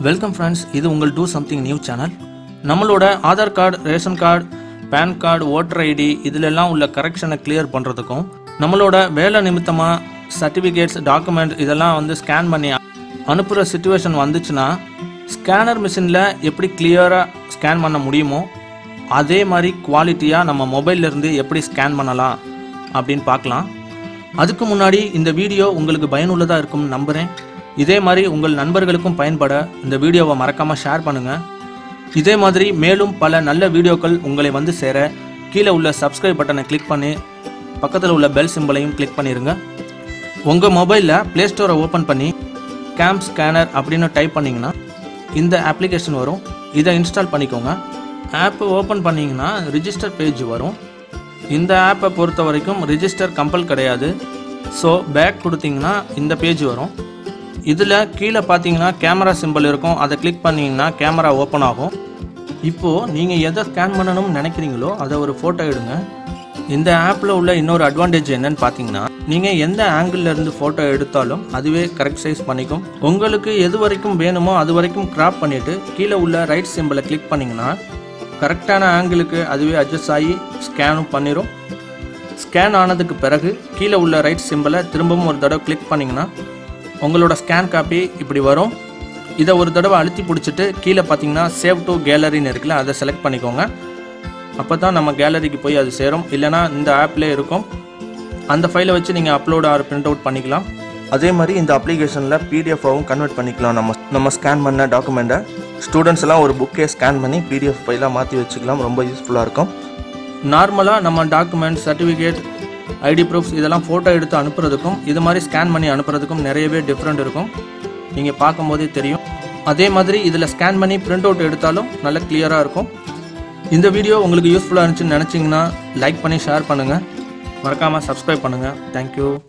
Welcome friends, இது உங்கள் do something new channel. நம்மளோட Aadhaar card, ration card, PAN card, voter ID இதிலெல்லாம் உள்ள கரெக்ஷனை கிளியர் பண்ணுறதுக்கும், நம்மளோட வேலை நிமித்தமாக சர்டிஃபிகேட்ஸ், டாக்குமெண்ட் இதெல்லாம் ஸ்கேன் பண்ணி அனுப்புகிற சிச்சுவேஷன் வந்துச்சுன்னா ஸ்கேனர் மிஷினில் எப்படி கிளியராக ஸ்கேன் பண்ண முடியுமோ அதே மாதிரி குவாலிட்டியாக நம்ம மொபைல்லேருந்து எப்படி ஸ்கேன் பண்ணலாம் அப்படின்னு பார்க்கலாம். அதுக்கு முன்னாடி இந்த வீடியோ உங்களுக்கு பயனுள்ளதாக இருக்கும்னு நம்புகிறேன். இதே மாதிரி உங்கள் நண்பர்களுக்கும் பயன்பட இந்த வீடியோவை மறக்காமல் ஷேர் பண்ணுங்கள். இதே மாதிரி மேலும் பல நல்ல வீடியோக்கள் உங்களை சேர கீழே உள்ள சப்ஸ்கிரைப் பட்டனை கிளிக் பண்ணி பக்கத்தில் உள்ள பெல் சிம்பிளையும் கிளிக் பண்ணிடுங்க. உங்கள் மொபைலில் ப்ளே ஸ்டோரை ஓப்பன் பண்ணி கேம்ப் ஸ்கேனர் அப்படின்னு டைப் பண்ணிங்கன்னா இந்த அப்ளிகேஷன் வரும். இதை இன்ஸ்டால் பண்ணிக்கோங்க. ஆப்பை ஓப்பன் பண்ணிங்கன்னா ரிஜிஸ்டர் பேஜ் வரும். இந்த ஆப்பை பொறுத்த வரைக்கும் ரிஜிஸ்டர் கம்பல் கிடையாது. ஸோ பேக் கொடுத்தீங்கன்னா இந்த பேஜ் வரும். இதில் கீழே பார்த்தீங்கன்னா கேமரா சிம்பிள் இருக்கும். அதை கிளிக் பண்ணிங்கன்னா கேமரா ஓப்பன் ஆகும். இப்போது நீங்கள் எதை ஸ்கேன் பண்ணணும்னு நினைக்கிறீங்களோ அதை ஒரு ஃபோட்டோ எடுங்க. இந்த ஆப்பில் உள்ள இன்னொரு அட்வான்டேஜ் என்னன்னு பார்த்தீங்கன்னா, நீங்கள் எந்த ஆங்கிள்லேருந்து ஃபோட்டோ எடுத்தாலும் அதுவே கரெக்ட் சைஸ் பண்ணிக்கும். உங்களுக்கு எது வரைக்கும் வேணுமோ அது வரைக்கும் கிராப் பண்ணிவிட்டு கீழே உள்ள ரைட் சிம்பிளை கிளிக் பண்ணிங்கன்னா கரெக்டான ஆங்கிளுக்கு அதுவே அட்ஜஸ்ட் ஆகி ஸ்கேனும் பண்ணிடும். ஸ்கேன் ஆனதுக்கு பிறகு கீழே உள்ள ரைட் சிம்பிளை திரும்பவும் ஒரு தடவை கிளிக் பண்ணிங்கன்னா உங்களோட ஸ்கேன் காப்பி இப்படி வரும். இதை ஒரு தடவை அழுத்தி பிடிச்சிட்டு கீழே பார்த்தீங்கன்னா சேவ் டு கேலரின்னு இருக்குல்ல, அதை செலக்ட் பண்ணிக்கோங்க. அப்போ தான் நம்ம கேலரிக்கு போய் அது சேரும். இல்லைனா இந்த ஆப்லேயே இருக்கும். அந்த ஃபைலை வச்சு நீங்கள் அப்லோட் ஆர் பிரிண்ட் அவுட் பண்ணிக்கலாம். அதே மாதிரி இந்த அப்ளிகேஷனில் பிடிஎஃபாகவும் கன்வெர்ட் பண்ணிக்கலாம். நம்ம ஸ்கேன் பண்ண டாக்குமெண்ட்டை ஸ்டூடெண்ட்ஸ் எல்லாம் ஒரு புக்கே ஸ்கேன் பண்ணி பிடிஎஃப் ஃபைலாக மாற்றி வச்சுக்கலாம். ரொம்ப யூஸ்ஃபுல்லாக இருக்கும். நார்மலாக நம்ம டாக்குமெண்ட், சர்டிஃபிகேட், ஐடி ப்ரூஃப்ஸ் இதெல்லாம் ஃபோட்டோ எடுத்து அனுப்புறதுக்கும் இது மாதிரி ஸ்கேன் பண்ணி அனுப்புறதுக்கும் நிறையவே டிஃப்ரெண்ட் இருக்கும். நீங்கள் பார்க்கும்போதே தெரியும். அதே மாதிரி இதில் ஸ்கேன் பண்ணி பிரிண்ட் அவுட் எடுத்தாலும் நல்ல கிளியராக இருக்கும். இந்த வீடியோ உங்களுக்கு யூஸ்ஃபுல்லாக இருந்துச்சுன்னு நினச்சிங்கன்னா லைக் பண்ணி ஷேர் பண்ணுங்கள். மறக்காமல் சப்ஸ்கிரைப் பண்ணுங்கள். தேங்க்யூ.